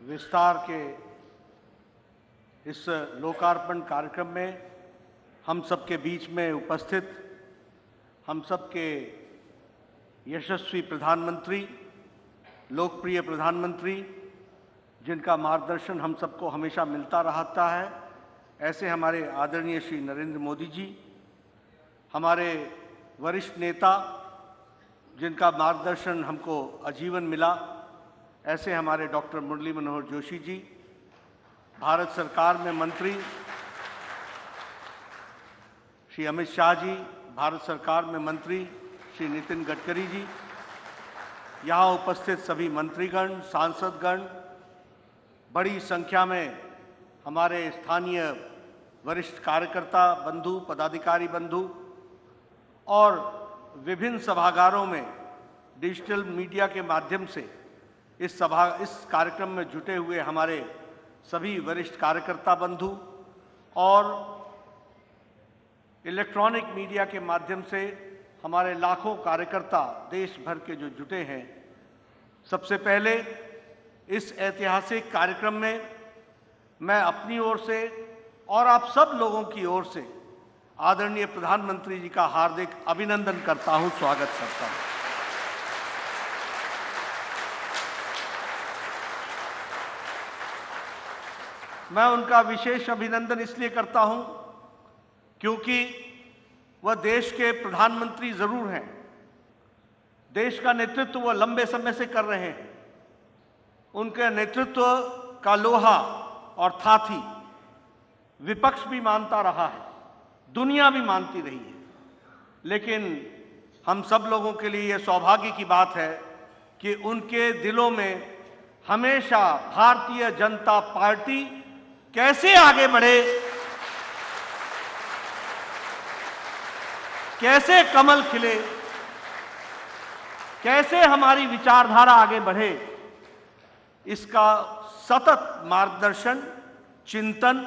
विस्तार के इस लोकार्पण कार्यक्रम में हम सबके बीच में उपस्थित हम सबके यशस्वी प्रधानमंत्री, लोकप्रिय प्रधानमंत्री, जिनका मार्गदर्शन हम सबको हमेशा मिलता रहता है, ऐसे हमारे आदरणीय श्री नरेंद्र मोदी जी, हमारे वरिष्ठ नेता जिनका मार्गदर्शन हमको आजीवन मिला, ऐसे हमारे डॉक्टर मुरली मनोहर जोशी जी, भारत सरकार में मंत्री श्री अमित शाह जी, भारत सरकार में मंत्री श्री नितिन गडकरी जी, यहाँ उपस्थित सभी मंत्रीगण, सांसदगण, बड़ी संख्या में हमारे स्थानीय वरिष्ठ कार्यकर्ता बंधु, पदाधिकारी बंधु और विभिन्न सभागारों में डिजिटल मीडिया के माध्यम से इस कार्यक्रम में जुटे हुए हमारे सभी वरिष्ठ कार्यकर्ता बंधु और इलेक्ट्रॉनिक मीडिया के माध्यम से हमारे लाखों कार्यकर्ता देश भर के जो जुटे हैं, सबसे पहले इस ऐतिहासिक कार्यक्रम में मैं अपनी ओर से और आप सब लोगों की ओर से आदरणीय प्रधानमंत्री जी का हार्दिक अभिनंदन करता हूं, स्वागत करता हूं। मैं उनका विशेष अभिनंदन इसलिए करता हूं क्योंकि वह देश के प्रधानमंत्री जरूर हैं, देश का नेतृत्व वह लंबे समय से कर रहे हैं। उनके नेतृत्व का लोहा और थाथी विपक्ष भी मानता रहा है, दुनिया भी मानती रही है, लेकिन हम सब लोगों के लिए यह सौभाग्य की बात है कि उनके दिलों में हमेशा भारतीय जनता पार्टी कैसे आगे बढ़े, कैसे कमल खिले, कैसे हमारी विचारधारा आगे बढ़े, इसका सतत मार्गदर्शन, चिंतन,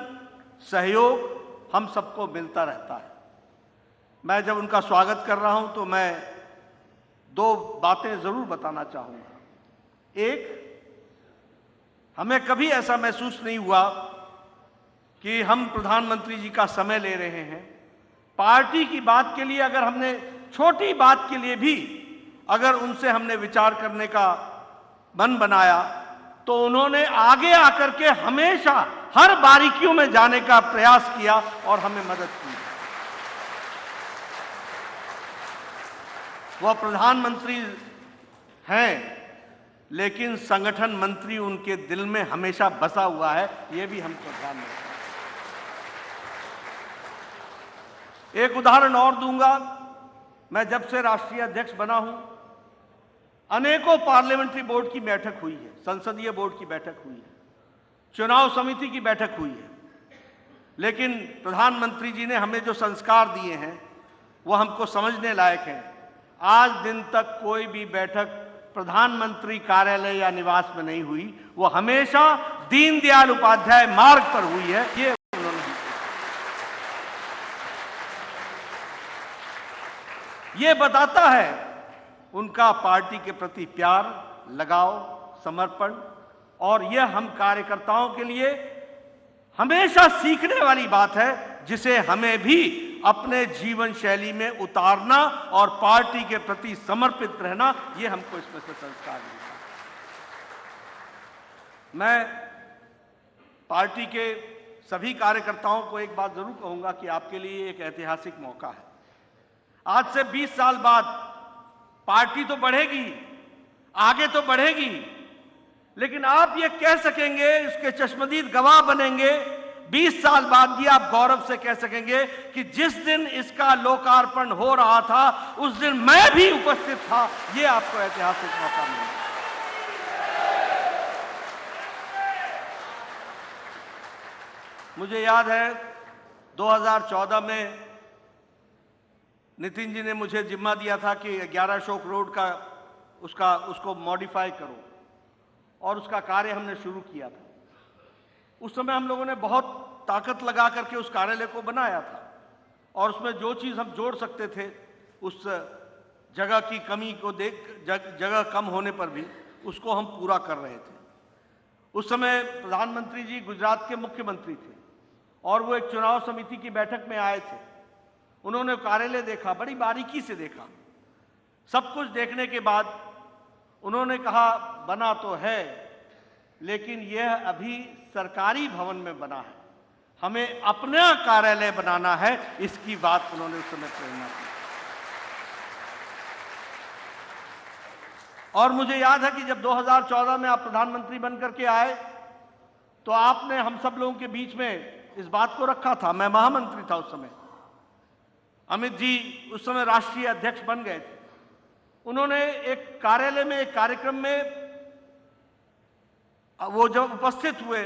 सहयोग हम सबको मिलता रहता है। मैं जब उनका स्वागत कर रहा हूं तो मैं दो बातें जरूर बताना चाहूंगा। एक, हमें कभी ऐसा महसूस नहीं हुआ कि हम प्रधानमंत्री जी का समय ले रहे हैं। पार्टी की बात के लिए अगर हमने छोटी बात के लिए भी अगर उनसे हमने विचार करने का मन बनाया तो उन्होंने आगे आकर के हमेशा हर बारीकियों में जाने का प्रयास किया और हमें मदद की। वह प्रधानमंत्री हैं, लेकिन संगठन मंत्री उनके दिल में हमेशा बसा हुआ है, यह भी हमको ध्यान रखना है। एक उदाहरण और दूंगा। मैं जब से राष्ट्रीय अध्यक्ष बना हूं, अनेकों पार्लियामेंट्री बोर्ड की बैठक हुई है, संसदीय बोर्ड की बैठक हुई है, चुनाव समिति की बैठक हुई है, लेकिन प्रधानमंत्री जी ने हमें जो संस्कार दिए हैं वो हमको समझने लायक हैं। आज दिन तक कोई भी बैठक प्रधानमंत्री कार्यालय या निवास में नहीं हुई, वो हमेशा दीनदयाल उपाध्याय मार्ग पर हुई है। ये ये बताता है उनका पार्टी के प्रति प्यार, लगाव, समर्पण, और यह हम कार्यकर्ताओं के लिए हमेशा सीखने वाली बात है, जिसे हमें भी अपने जीवन शैली में उतारना और पार्टी के प्रति समर्पित रहना, यह हमको इसमें से संस्कार मिलता है। मैं पार्टी के सभी कार्यकर्ताओं को एक बात जरूर कहूंगा कि आपके लिए एक ऐतिहासिक मौका है। आज से 20 साल बाद पार्टी तो बढ़ेगी, आगे तो बढ़ेगी, लेकिन आप ये कह सकेंगे, इसके चश्मदीद गवाह बनेंगे, 20 साल बाद भी आप गौरव से कह सकेंगे कि जिस दिन इसका लोकार्पण हो रहा था उस दिन मैं भी उपस्थित था। ये आपको ऐतिहासिक मौका मिला। मुझे याद है 2014 में नितिन जी ने मुझे जिम्मा दिया था कि 11 अशोक रोड का उसको मॉडिफाई करो, और उसका कार्य हमने शुरू किया था। उस समय हम लोगों ने बहुत ताकत लगा करके उस कार्यालय को बनाया था, और उसमें जो चीज़ हम जोड़ सकते थे, उस जगह की कमी को देख, जगह कम होने पर भी उसको हम पूरा कर रहे थे। उस समय प्रधानमंत्री जी गुजरात के मुख्यमंत्री थे और वो एक चुनाव समिति की बैठक में आए थे। उन्होंने कार्यालय देखा, बड़ी बारीकी से देखा। सब कुछ देखने के बाद उन्होंने कहा, बना तो है लेकिन यह अभी सरकारी भवन में बना है, हमें अपना कार्यालय बनाना है। इसकी बात उन्होंने उस समय प्रेरणा दी। और मुझे याद है कि जब 2014 में आप प्रधानमंत्री बनकर के आए तो आपने हम सब लोगों के बीच में इस बात को रखा था। मैं महामंत्री था उस समय, अमित जी उस समय राष्ट्रीय अध्यक्ष बन गए थे। उन्होंने एक कार्यालय में एक कार्यक्रम में वो जब उपस्थित हुए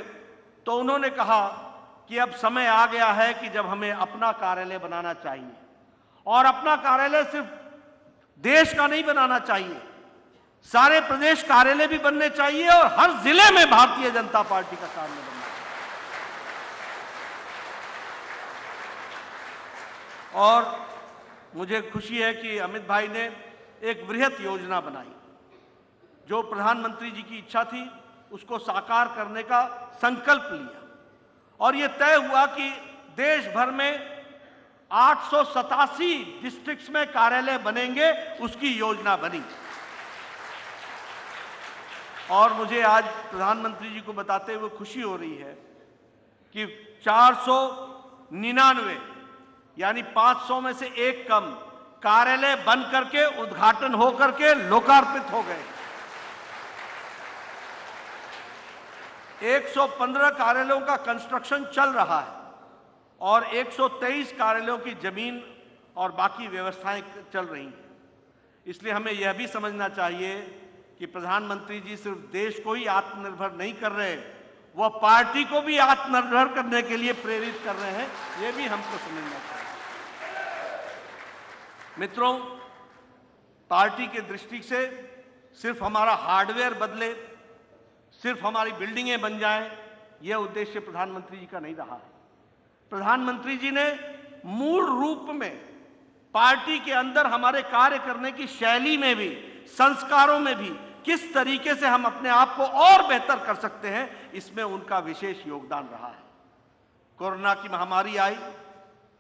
तो उन्होंने कहा कि अब समय आ गया है कि जब हमें अपना कार्यालय बनाना चाहिए, और अपना कार्यालय सिर्फ देश का नहीं बनाना चाहिए, सारे प्रदेश कार्यालय भी बनने चाहिए और हर जिले में भारतीय जनता पार्टी का कार्यालय बनना चाहिए। और मुझे खुशी है कि अमित भाई ने एक बृहत योजना बनाई। जो प्रधानमंत्री जी की इच्छा थी उसको साकार करने का संकल्प लिया और यह तय हुआ कि देश भर में 887 डिस्ट्रिक्ट्स में कार्यालय बनेंगे, उसकी योजना बनी। और मुझे आज प्रधानमंत्री जी को बताते हुए खुशी हो रही है कि 499 यानी 500 में से एक कम कार्यालय बन करके उद्घाटन हो करके लोकार्पित हो गए। 115 कार्यालयों का कंस्ट्रक्शन चल रहा है और 123 कार्यालयों की जमीन और बाकी व्यवस्थाएं चल रही हैं। इसलिए हमें यह भी समझना चाहिए कि प्रधानमंत्री जी सिर्फ देश को ही आत्मनिर्भर नहीं कर रहे, वह पार्टी को भी आत्मनिर्भर करने के लिए प्रेरित कर रहे हैं। यह भी हमको समझना चाहिए। मित्रों, पार्टी के दृष्टि से सिर्फ हमारा हार्डवेयर बदले, सिर्फ हमारी बिल्डिंगें बन जाएं, यह उद्देश्य प्रधानमंत्री जी का नहीं रहा है। प्रधानमंत्री जी ने मूल रूप में पार्टी के अंदर हमारे कार्य करने की शैली में भी, संस्कारों में भी किस तरीके से हम अपने आप को और बेहतर कर सकते हैं, इसमें उनका विशेष योगदान रहा है। कोरोना की महामारी आई,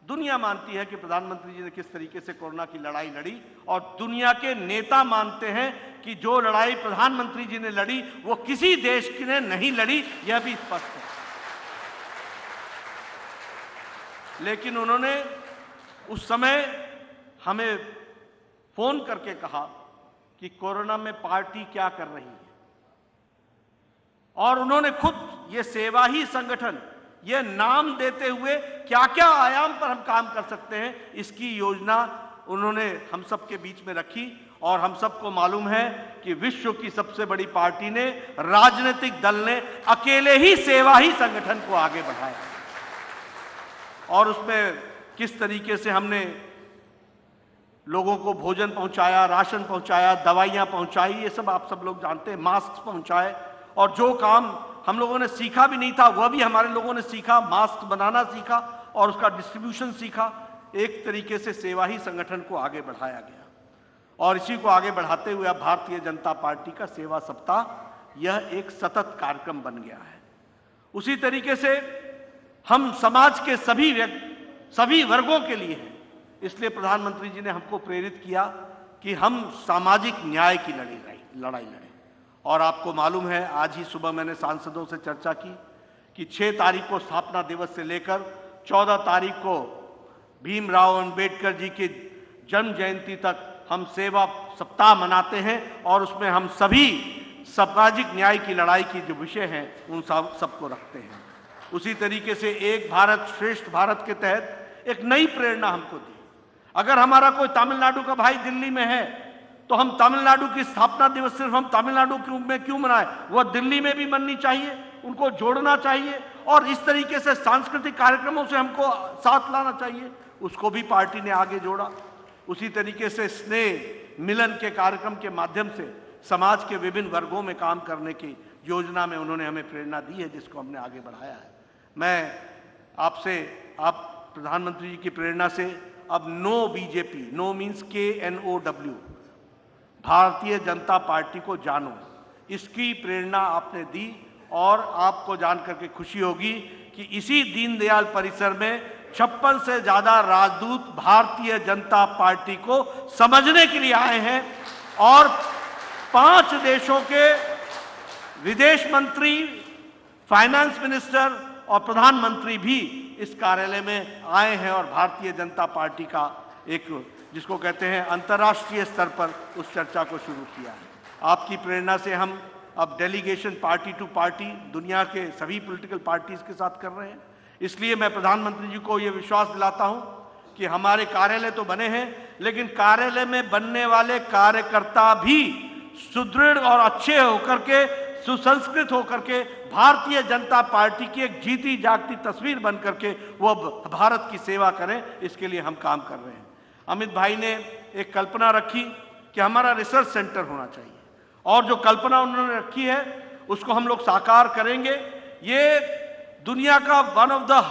दुनिया मानती है कि प्रधानमंत्री जी ने किस तरीके से कोरोना की लड़ाई लड़ी और दुनिया के नेता मानते हैं कि जो लड़ाई प्रधानमंत्री जी ने लड़ी वो किसी देश की ने नहीं लड़ी, यह भी स्पष्ट है। लेकिन उन्होंने उस समय हमें फोन करके कहा कि कोरोना में पार्टी क्या कर रही है, और उन्होंने खुद ये सेवा ही संगठन, ये नाम देते हुए क्या क्या आयाम पर हम काम कर सकते हैं, इसकी योजना उन्होंने हम सब के बीच में रखी। और हम सबको मालूम है कि विश्व की सबसे बड़ी पार्टी ने, राजनीतिक दल ने अकेले ही सेवा ही संगठन को आगे बढ़ाया और उसमें किस तरीके से हमने लोगों को भोजन पहुंचाया, राशन पहुंचाया, दवाइयां पहुंचाई, ये सब आप सब लोग जानते हैं, मास्क पहुंचाए। और जो काम हम लोगों ने सीखा भी नहीं था वह भी हमारे लोगों ने सीखा, मास्क बनाना सीखा और उसका डिस्ट्रीब्यूशन सीखा। एक तरीके से सेवा ही संगठन को आगे बढ़ाया गया और इसी को आगे बढ़ाते हुए अब भारतीय जनता पार्टी का सेवा सप्ताह यह एक सतत कार्यक्रम बन गया है। उसी तरीके से हम समाज के सभी वर्गों के लिए हैं। इसलिए प्रधानमंत्री जी ने हमको प्रेरित किया कि हम सामाजिक न्याय की लड़ाई लड़ें। और आपको मालूम है, आज ही सुबह मैंने सांसदों से चर्चा की कि 6 तारीख को स्थापना दिवस से लेकर 14 तारीख को भीमराव अंबेडकर जी की जन्म जयंती तक हम सेवा सप्ताह मनाते हैं और उसमें हम सभी सामाजिक न्याय की लड़ाई की जो विषय हैं उन सबको रखते हैं। उसी तरीके से एक भारत श्रेष्ठ भारत के तहत एक नई प्रेरणा हमको दी। अगर हमारा कोई तमिलनाडु का भाई दिल्ली में है तो हम तमिलनाडु की स्थापना दिवस सिर्फ हम तमिलनाडु में क्यों मनाएं, वह दिल्ली में भी मननी चाहिए, उनको जोड़ना चाहिए और इस तरीके से सांस्कृतिक कार्यक्रमों से हमको साथ लाना चाहिए। उसको भी पार्टी ने आगे जोड़ा। उसी तरीके से स्नेह मिलन के कार्यक्रम के माध्यम से समाज के विभिन्न वर्गों में काम करने की योजना में उन्होंने हमें प्रेरणा दी है, जिसको हमने आगे बढ़ाया है। मैं आपसे, आप प्रधानमंत्री जी की प्रेरणा से अब no BJP, no means KNOW, Bharatiya जनता पार्टी को जानो, इसकी प्रेरणा आपने दी और आपको जान करके खुशी होगी कि इसी दीनदयाल परिसर में 56 से ज्यादा राजदूत भारतीय जनता पार्टी को समझने के लिए आए हैं और 5 देशों के विदेश मंत्री, फाइनेंस मिनिस्टर और प्रधानमंत्री भी इस कार्यालय में आए हैं और भारतीय जनता पार्टी का एक, जिसको कहते हैं, अंतर्राष्ट्रीय स्तर पर उस चर्चा को शुरू किया है। आपकी प्रेरणा से हम अब डेलीगेशन पार्टी टू पार्टी दुनिया के सभी पॉलिटिकल पार्टीज के साथ कर रहे हैं। इसलिए मैं प्रधानमंत्री जी को ये विश्वास दिलाता हूं कि हमारे कार्यालय तो बने हैं, लेकिन कार्यालय में बनने वाले कार्यकर्ता भी सुदृढ़ और अच्छे होकर के, सुसंस्कृत होकर के भारतीय जनता पार्टी की एक जीती जागती तस्वीर बन करके वो भारत की सेवा करें, इसके लिए हम काम कर रहे हैं। अमित भाई ने एक कल्पना रखी कि हमारा रिसर्च सेंटर होना चाहिए, और जो कल्पना उन्होंने रखी है उसको हम लोग साकार करेंगे। ये दुनिया का one of the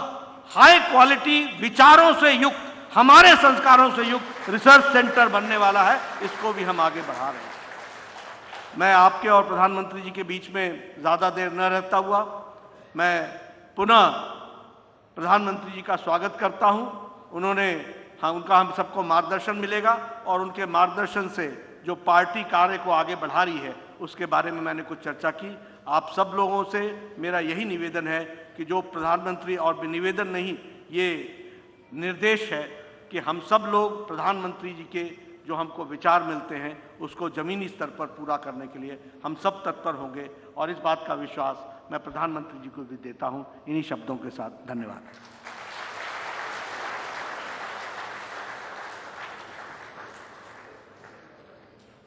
high quality विचारों से युक्त, हमारे संस्कारों से युक्त रिसर्च सेंटर बनने वाला है, इसको भी हम आगे बढ़ा रहे हैं। मैं आपके और प्रधानमंत्री जी के बीच में ज्यादा देर न रहता हुआ मैं पुनः प्रधानमंत्री जी का स्वागत करता हूं। उनका हम सबको मार्गदर्शन मिलेगा और उनके मार्गदर्शन से जो पार्टी कार्य को आगे बढ़ा रही है उसके बारे में मैंने कुछ चर्चा की। आप सब लोगों से मेरा यही निवेदन है कि जो प्रधानमंत्री, और निवेदन नहीं, ये निर्देश है कि हम सब लोग प्रधानमंत्री जी के जो हमको विचार मिलते हैं उसको जमीनी स्तर पर पूरा करने के लिए हम सब तत्पर होंगे, और इस बात का विश्वास मैं प्रधानमंत्री जी को भी देता हूं। इन्हीं शब्दों के साथ धन्यवाद।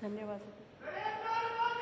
धन्यवाद।